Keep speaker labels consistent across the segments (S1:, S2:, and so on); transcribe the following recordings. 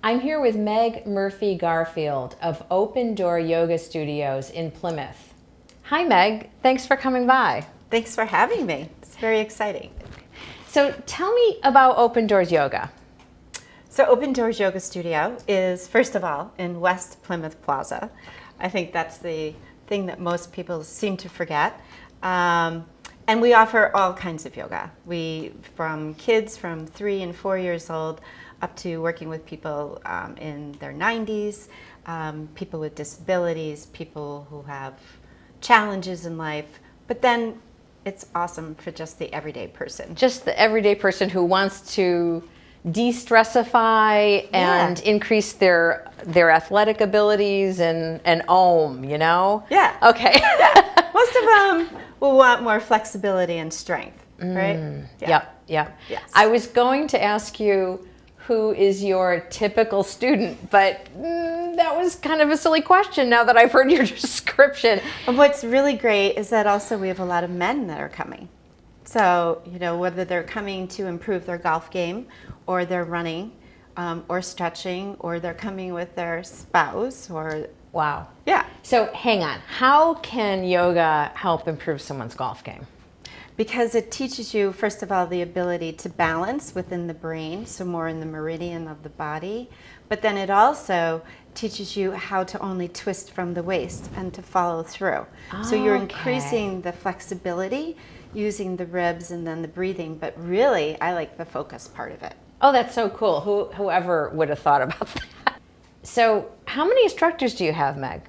S1: I'm here with Meg Murphy Garfield of Open Door Yoga Studios in Plymouth. Hi Meg, thanks for coming by.
S2: Thanks for having me. It's very exciting.
S1: So tell me about Open Doors Yoga.
S2: So Open Doors Yoga Studio is, first of all, in West Plymouth Plaza. I think that's the thing that most people seem to forget. And we offer all kinds of yoga. From kids from 3 and 4 years old up to working with people in their 90s, people with disabilities, people who have challenges in life. But then it's awesome for just the everyday person.
S1: Just the everyday person who wants to de-stressify and increase their athletic abilities and ohm, you know?
S2: Yeah.
S1: Okay.
S2: Yeah. Most of them will want more flexibility and strength, right?
S1: Yeah. Yep.
S2: Yes.
S1: I was going to ask you who is your typical student, but that was kind of a silly question now that I've heard your description.
S2: And what's really great is that also we have a lot of men that are coming. So, you know, whether they're coming to improve their golf game or they're running or stretching or they're coming with their spouse or...
S1: Wow.
S2: Yeah.
S1: So hang on, how can yoga help improve someone's golf game?
S2: Because it teaches you, first of all, the ability to balance within the brain, so more in the meridian of the body. But then it also teaches you how to only twist from the waist and to follow through. So you're increasing the flexibility using the ribs and then the breathing. But really, I like the focus part of it.
S1: Oh, that's so cool. Whoever would have thought about that. So how many instructors do you have, Meg?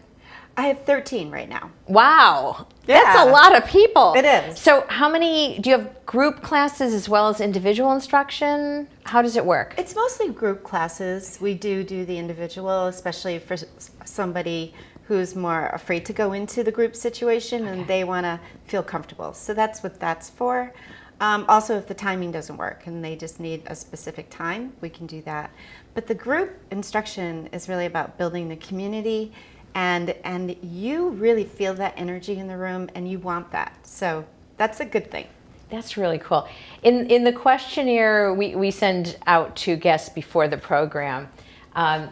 S2: I have 13 right now.
S1: Wow.
S2: Yeah.
S1: That's a lot of people.
S2: It is.
S1: So do you have group classes as well as individual instruction? How does it work?
S2: It's mostly group classes. We do the individual, especially for somebody who's more afraid to go into the group situation and they want to feel comfortable. So that's what that's for. Also, if the timing doesn't work and they just need a specific time, we can do that. But the group instruction is really about building the community, and you really feel that energy in the room and you want that. So that's a good thing.
S1: That's really cool. In the questionnaire we send out to guests before the program,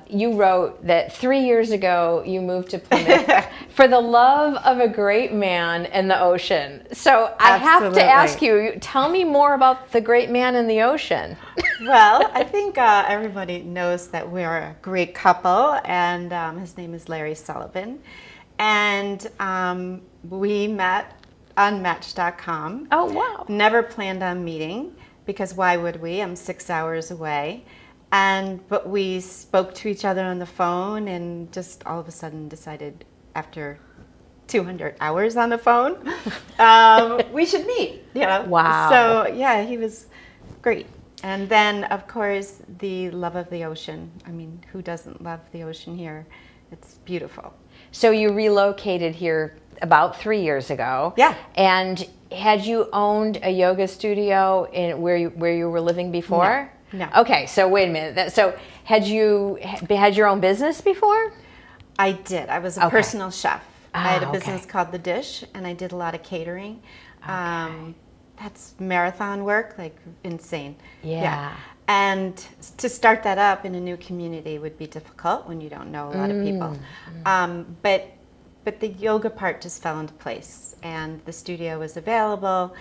S1: you wrote that 3 years ago you moved to Plymouth for the love of a great man and the ocean. So I have to ask you, tell me more about the great man in the ocean.
S2: Well, I think everybody knows that we are a great couple, and his name is Larry Sullivan. And we met on Match.com.
S1: Oh, wow.
S2: Never planned on meeting, because why would we? I'm 6 hours away. But we spoke to each other on the phone and just all of a sudden decided after 200 hours on the phone, we should meet, you know?
S1: Wow.
S2: So yeah, he was great. And then of course, the love of the ocean. I mean, who doesn't love the ocean here? It's beautiful.
S1: So you relocated here about 3 years ago.
S2: Yeah.
S1: And had you owned a yoga studio where you were living before?
S2: No.
S1: Okay, so wait a minute. So had you had your own business before?
S2: I did. I was a personal chef. I had a business called The Dish, and I did a lot of catering. That's marathon work, like insane.
S1: Yeah.
S2: And to start that up in a new community would be difficult when you don't know a lot of people. But the yoga part just fell into place, and the studio was available,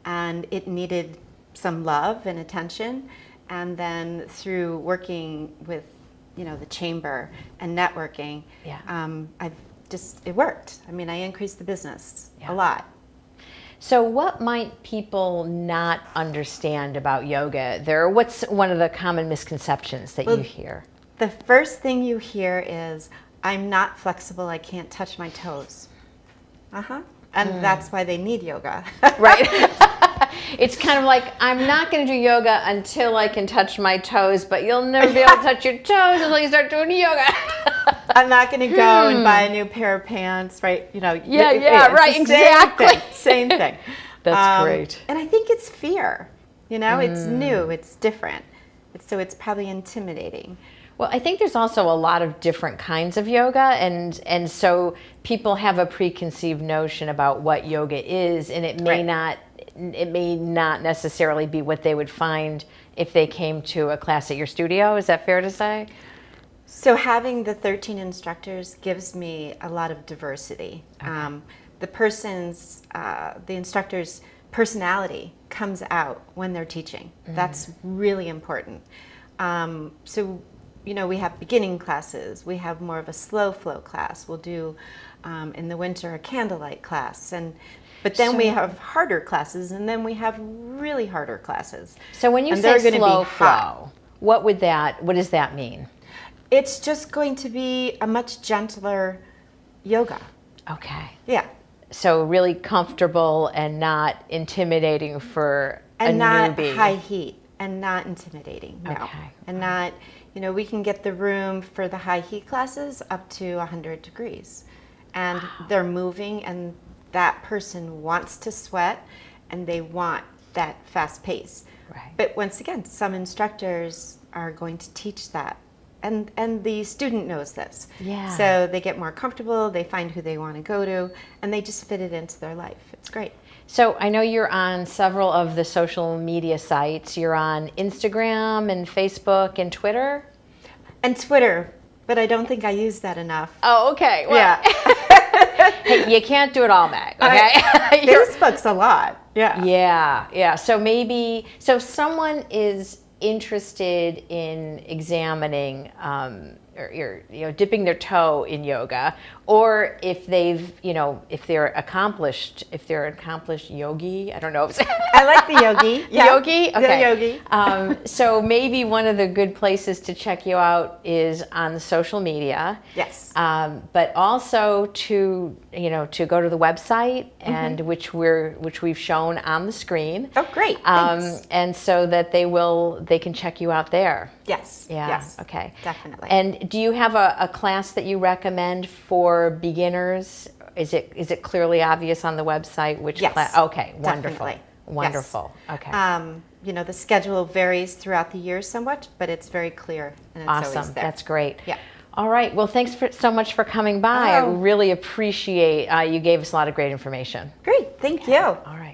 S2: and it needed some love and attention. And then through working with, you know, the chamber and networking, it worked. I mean, I increased the business a lot.
S1: So what might people not understand about yoga? What's one of the common misconceptions that you hear?
S2: The first thing you hear is, I'm not flexible, I can't touch my toes. And that's why they need yoga.
S1: Right. It's kind of like, I'm not going to do yoga until I can touch my toes, but you'll never be able to touch your toes until you start doing yoga.
S2: I'm not going to go and buy a new pair of pants, right? You know.
S1: Right, exactly.
S2: Same thing.
S1: That's great.
S2: And I think it's fear. You know, it's new, it's different. So it's probably intimidating.
S1: Well, I think there's also a lot of different kinds of yoga, and so people have a preconceived notion about what yoga is, and it may not necessarily be what they would find if they came to a class at your studio. Is that fair to say?
S2: So having the 13 instructors gives me a lot of diversity. The instructor's personality comes out when they're teaching. That's really important. So, we have beginning classes. We have more of a slow flow class. We'll do in the winter a candlelight class, but then we have harder classes, and then we have really harder classes.
S1: So when you say slow flow, what does that mean?
S2: It's just going to be a much gentler yoga.
S1: Okay.
S2: Yeah.
S1: So really comfortable and not intimidating for a newbie.
S2: And not high heat and not intimidating. No.
S1: Okay.
S2: And not, we can get the room for the high heat classes up to 100 degrees. And they're moving, and that person wants to sweat, and they want that fast pace.
S1: Right.
S2: But once again, some instructors are going to teach that. And the student knows this.
S1: Yeah.
S2: So they get more comfortable, they find who they want to go to, and they just fit it into their life. It's great.
S1: So I know you're on several of the social media sites. You're on Instagram and Facebook and Twitter?
S2: And Twitter, but I don't think I use that enough.
S1: Oh, okay. Well,
S2: Yeah.
S1: hey, you can't do it all, Meg, okay?
S2: Facebook's a lot. Yeah.
S1: Yeah. So if someone is interested in examining or dipping their toe in yoga, or if if they're an accomplished yogi, I don't know if
S2: I like the yogi. Yeah.
S1: Yogi? Okay.
S2: The yogi.
S1: So maybe one of the good places to check you out is on the social media.
S2: Yes.
S1: But also to go to the website, and which we've shown on the screen.
S2: Oh, great. Thanks.
S1: And so that they can check you out there.
S2: Yes.
S1: Yeah.
S2: Yes.
S1: Okay.
S2: Definitely.
S1: And do you have a class that you recommend for beginners? Is it clearly obvious on the website which
S2: Yes.
S1: class? Okay. Wonderful.
S2: Definitely.
S1: Wonderful.
S2: Yes.
S1: Okay.
S2: The schedule varies throughout the year somewhat, but it's very clear, and it's always
S1: Awesome.
S2: there.
S1: That's great.
S2: Yeah.
S1: All right. Well, thanks so much for coming by. I
S2: Oh.
S1: really appreciate you gave us a lot of great information.
S2: Great. Thank you.
S1: All right.